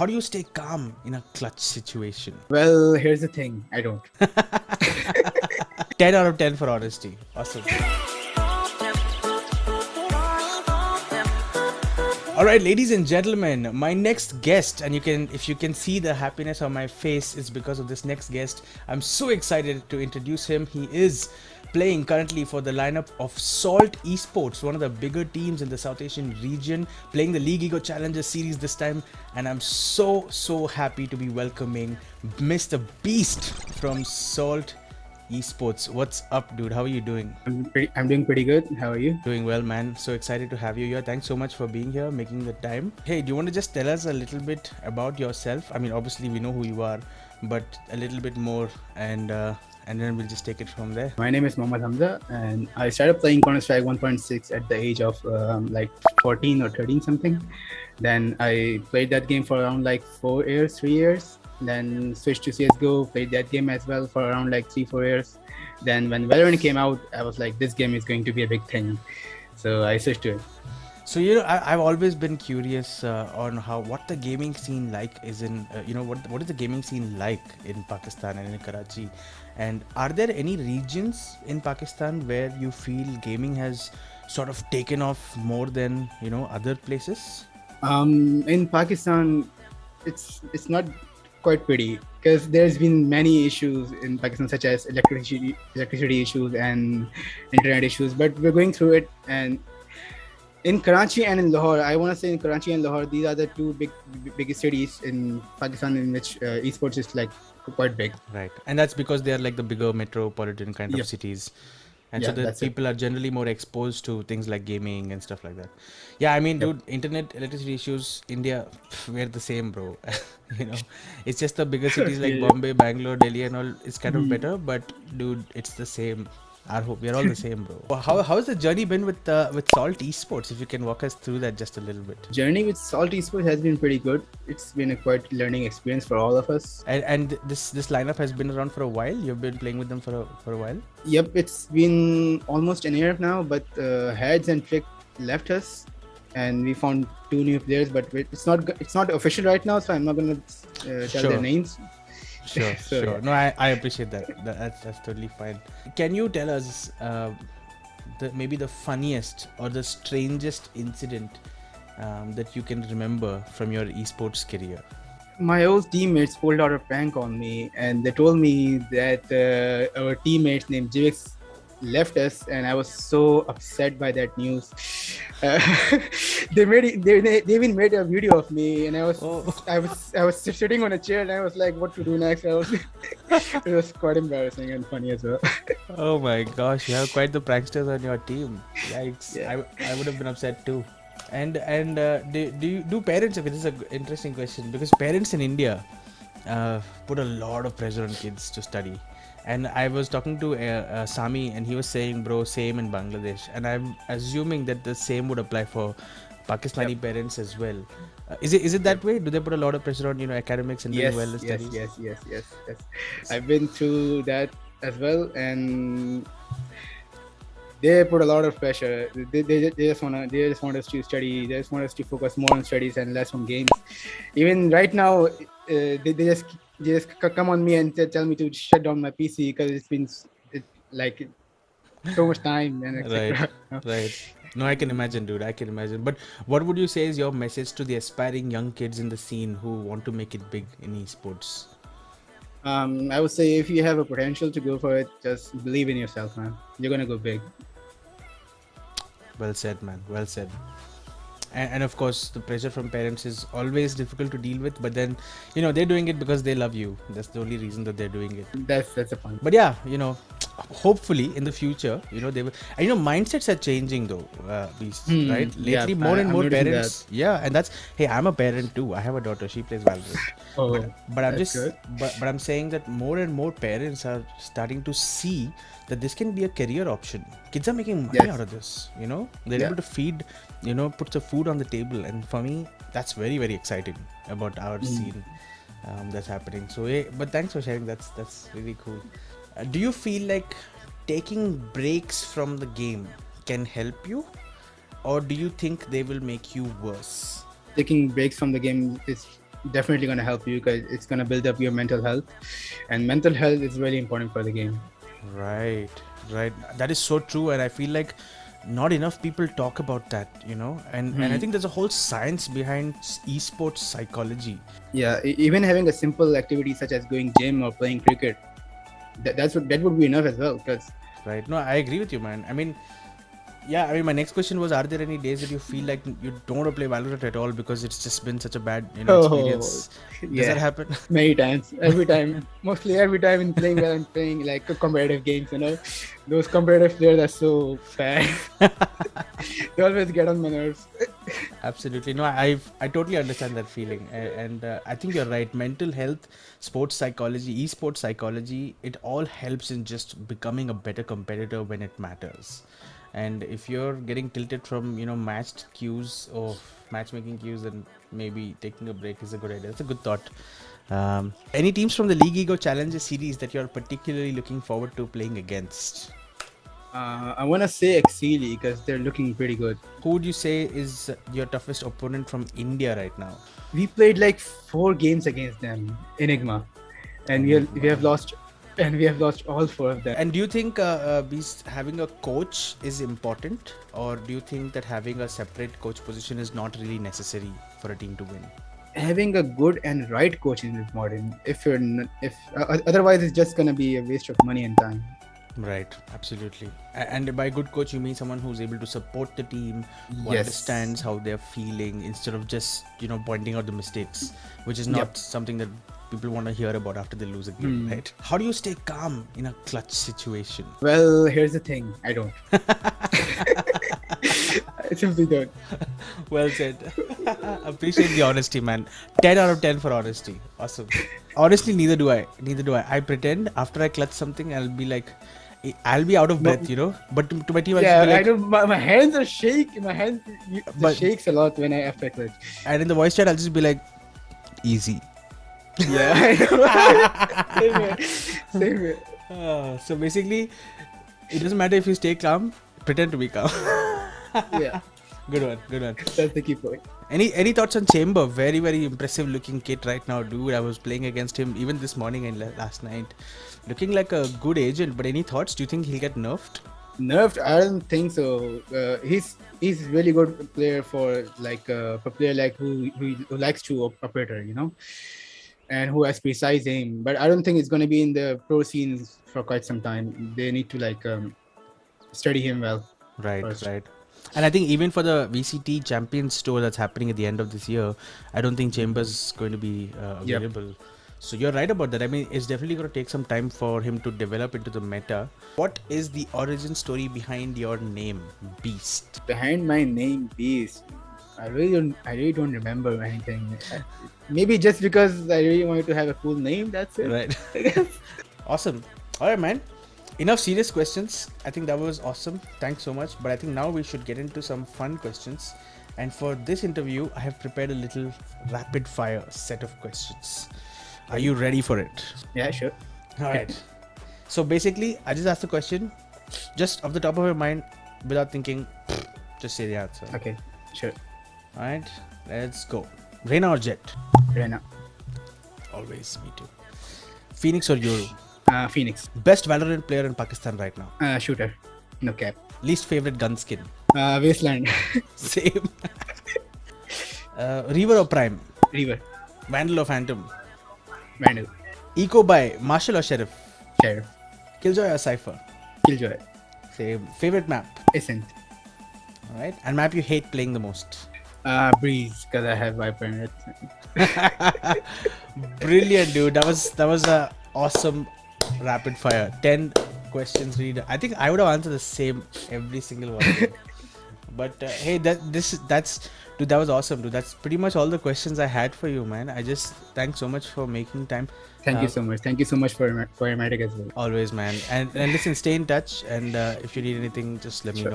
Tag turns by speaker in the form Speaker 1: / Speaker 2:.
Speaker 1: how do you stay calm in a clutch situation?
Speaker 2: Well, here's the thing. I don't.
Speaker 1: 10 out of 10 for honesty. Awesome. All right, ladies and gentlemen, my next guest, and if you can see the happiness on my face, it's because of this next guest. I'm so excited to introduce him. He is playing currently for the lineup of Salt eSports, one of the bigger teams in the South Asian region, playing the LeagueEGO Challenger series this time. And I'm so happy to be welcoming Mr. Beast from Salt eSports. What's up, dude? How are you doing?
Speaker 2: I'm doing pretty good. How are you?
Speaker 1: Doing well, man. So excited to have you here. Thanks so much for being here, making the time. Hey, do you want to just tell us a little bit about yourself? I mean, obviously we know who you are, but a little bit more, and then we'll just take it from there.
Speaker 2: My name is Mohammad Hamza, and I started playing Counter-Strike 1.6 at the age of like 14 or 13 something. Then I played that game for around like 3 years. Then switched to CSGO, played that game as well for around like 3-4 years. Then when Valorant came out, I was like, this game is going to be a big thing. So I switched to it.
Speaker 1: So, I've always been curious on what the gaming scene like is in, what is the gaming scene like in Pakistan and in Karachi? And are there any regions in Pakistan where you feel gaming has sort of taken off more than, other places?
Speaker 2: In Pakistan, it's not quite pretty because there's been many issues in Pakistan, such as electricity issues and internet issues, but we're going through it. And in Karachi and in Lahore, I want to say in Karachi and Lahore, these are the two biggest cities in Pakistan in which esports is like quite big.
Speaker 1: Right, and that's because they are like the bigger metropolitan kind of cities. And so the people are generally more exposed to things like gaming and stuff like that. Yeah, I mean, dude, internet, electricity issues, India, we're the same, bro. It's just the bigger cities like Bombay, Bangalore, Delhi and all, it's kind of better. But, dude, it's the same. I hope we're all the same, bro. How has the journey been with Salt eSports? If you can walk us through that just a little bit.
Speaker 2: Journey with Salt eSports has been pretty good. It's been a quite learning experience for all of us.
Speaker 1: And this lineup has been around for a while. You've been playing with them for a while.
Speaker 2: Yep, it's been almost an year now. But Heads and Trick left us, and we found 2 new players. But it's not official right now, so I'm not gonna tell their names.
Speaker 1: Sure. No, I appreciate that. That's totally fine. Can you tell us maybe the funniest or the strangest incident that you can remember from your esports career?
Speaker 2: My old teammates pulled out a prank on me, and they told me that our teammates named Jivix left us, and I was so upset by that news. They even made a video of me, and I was sitting on a chair, and I was like, what to do next? It was quite embarrassing and funny as well.
Speaker 1: Oh my gosh, you have quite the pranksters on your team. Yikes.
Speaker 2: Yeah.
Speaker 1: I would have been upset too. And do parents, okay, this is an interesting question, because parents in India put a lot of pressure on kids to study. And I was talking to Sami, and he was saying, bro, same in Bangladesh. And I'm assuming that the same would apply for Pakistani parents as well. Is it that way? Do they put a lot of pressure on academics and doing well in studies?
Speaker 2: Yes. I've been through that as well, and they put a lot of pressure. They just want us to study. They just want us to focus more on studies and less on games. Even right now, they just come on me and tell me to shut down my PC because it's been like so much time and etc.
Speaker 1: Right. No, I can imagine, dude. I can imagine. But what would you say is your message to the aspiring young kids in the scene who want to make it big in esports?
Speaker 2: I would say if you have a potential to go for it, just believe in yourself, man. You're gonna go big.
Speaker 1: Well said, man. Well said. And of course, the pressure from parents is always difficult to deal with. But then, they're doing it because they love you. That's the only reason that they're doing it.
Speaker 2: That's the point.
Speaker 1: But yeah, hopefully in the future, they will. And mindsets are changing though, right? Lately, more and more parents. That. Yeah, and that's. Hey, I'm a parent too. I have a daughter. She plays Valorant. But I'm just. Good. But I'm saying that more and more parents are starting to see that this can be a career option. Kids are making money out of this. They're able to feed. Put the food on the table, and for me, that's very, very exciting about our scene that's happening. So, but thanks for sharing. That's really cool. Do you feel like taking breaks from the game can help you, or do you think they will make you worse?
Speaker 2: Taking breaks from the game is definitely going to help you because it's going to build up your mental health, and mental health is really important for the game.
Speaker 1: Right, right. That is so true, and I feel like not enough people talk about that, you know. And I think there's a whole science behind esports psychology.
Speaker 2: Yeah, even having a simple activity such as going gym or playing cricket, that would be enough as well. Because
Speaker 1: Right. No, I agree with you, man. I mean, yeah, I mean, my next question was, are there any days that you feel like you don't want to play Valorant at all because it's just been such a bad, experience? Does
Speaker 2: yeah,
Speaker 1: that happen?
Speaker 2: many times, every time, mostly every time in playing when I'm playing like competitive games, those competitive players are so bad. They always get on my nerves.
Speaker 1: Absolutely. No, I totally understand that feeling. And I think you're right. Mental health, sports psychology, esports psychology, it all helps in just becoming a better competitor when it matters. And if you're getting tilted from, matched queues or matchmaking queues, then maybe taking a break is a good idea. That's a good thought. Any teams from the LeagueEGO Challenges series that you're particularly looking forward to playing against?
Speaker 2: I want to say Exili because they're looking pretty good.
Speaker 1: Who would you say is your toughest opponent from India right now?
Speaker 2: We played like 4 games against them, Enigma, and we have lost, all 4 of them.
Speaker 1: And do you think having a coach is important, or do you think that having a separate coach position is not really necessary for a team to win?
Speaker 2: Having a good and right coach is important. Otherwise, it's just gonna be a waste of money and time.
Speaker 1: Right, absolutely. And by good coach, you mean someone who's able to support the team, who
Speaker 2: Yes.
Speaker 1: understands how they're feeling, instead of just pointing out the mistakes, which is not something that people want to hear about after they lose a game, right? How do you stay calm in a clutch situation?
Speaker 2: Well, here's the thing. I don't. I simply don't.
Speaker 1: Well said. Appreciate the honesty, man. 10 out of 10 for honesty. Awesome. Honestly, neither do I. I pretend after I clutch something, I'll be out of breath, But to my team, I'll
Speaker 2: Yeah,
Speaker 1: be like,
Speaker 2: I don't. My hands are shaking. My hands shakes a lot when I after I clutch.
Speaker 1: and in the voice chat, I'll just be like, easy.
Speaker 2: Yeah, I know. Same here. Same here.
Speaker 1: So basically, it doesn't matter if you stay calm, pretend to be calm.
Speaker 2: Yeah,
Speaker 1: Good one.
Speaker 2: that's the key point.
Speaker 1: Any thoughts on Chamber? Very, very impressive looking kid right now, dude. I was playing against him even this morning and last night. Looking like a good agent, but any thoughts? Do you think he'll get nerfed?
Speaker 2: Nerfed? I don't think so. He's really good player for player like who likes to operator, and who has precise aim. But I don't think it's going to be in the pro scenes for quite some time. They need to study him well.
Speaker 1: Right,
Speaker 2: First.
Speaker 1: right. And I think even for the VCT Champions Tour that's happening at the end of this year, I don't think Chambers is going to be available. So you're right about that. I mean, it's definitely going to take some time for him to develop into the meta. What is the origin story behind your name, Beast?
Speaker 2: Behind my name, Beast, I really don't remember anything. Maybe just because I really wanted to have a cool name. That's it.
Speaker 1: Right. Awesome. All right, man. Enough serious questions. I think that was awesome. Thanks so much. But I think now we should get into some fun questions. And for this interview, I have prepared a little rapid fire set of questions. Are you ready for it?
Speaker 2: Yeah, sure.
Speaker 1: All right. So basically, I just asked the question, just off the top of your mind, without thinking, just say the answer.
Speaker 2: Okay, sure.
Speaker 1: All right. Let's go. Reina or Jet?
Speaker 2: Rena.
Speaker 1: Always, me too. Phoenix or Yoru?
Speaker 2: Phoenix.
Speaker 1: Best Valorant player in Pakistan right now?
Speaker 2: Shooter. No cap.
Speaker 1: Least favorite gun skin?
Speaker 2: Wasteland.
Speaker 1: Same. Reaver or Prime?
Speaker 2: River.
Speaker 1: Vandal or Phantom?
Speaker 2: Vandal.
Speaker 1: Eco by Marshall or Sheriff?
Speaker 2: Sheriff.
Speaker 1: Killjoy or Cypher?
Speaker 2: Killjoy.
Speaker 1: Same. Favorite map?
Speaker 2: Ascent.
Speaker 1: Alright. And map you hate playing the most?
Speaker 2: Breeze, because I have Viper in it.
Speaker 1: Brilliant, dude. That was a awesome rapid fire. 10 questions read. I think I would have answered the same every single one of them. But hey, that was awesome, dude. That's pretty much all the questions I had for you, man. I just thanks so much for making time.
Speaker 2: Thank you so much. Thank you so much for your magic as well.
Speaker 1: Always, man. And listen, stay in touch. And if you need anything, just let me know.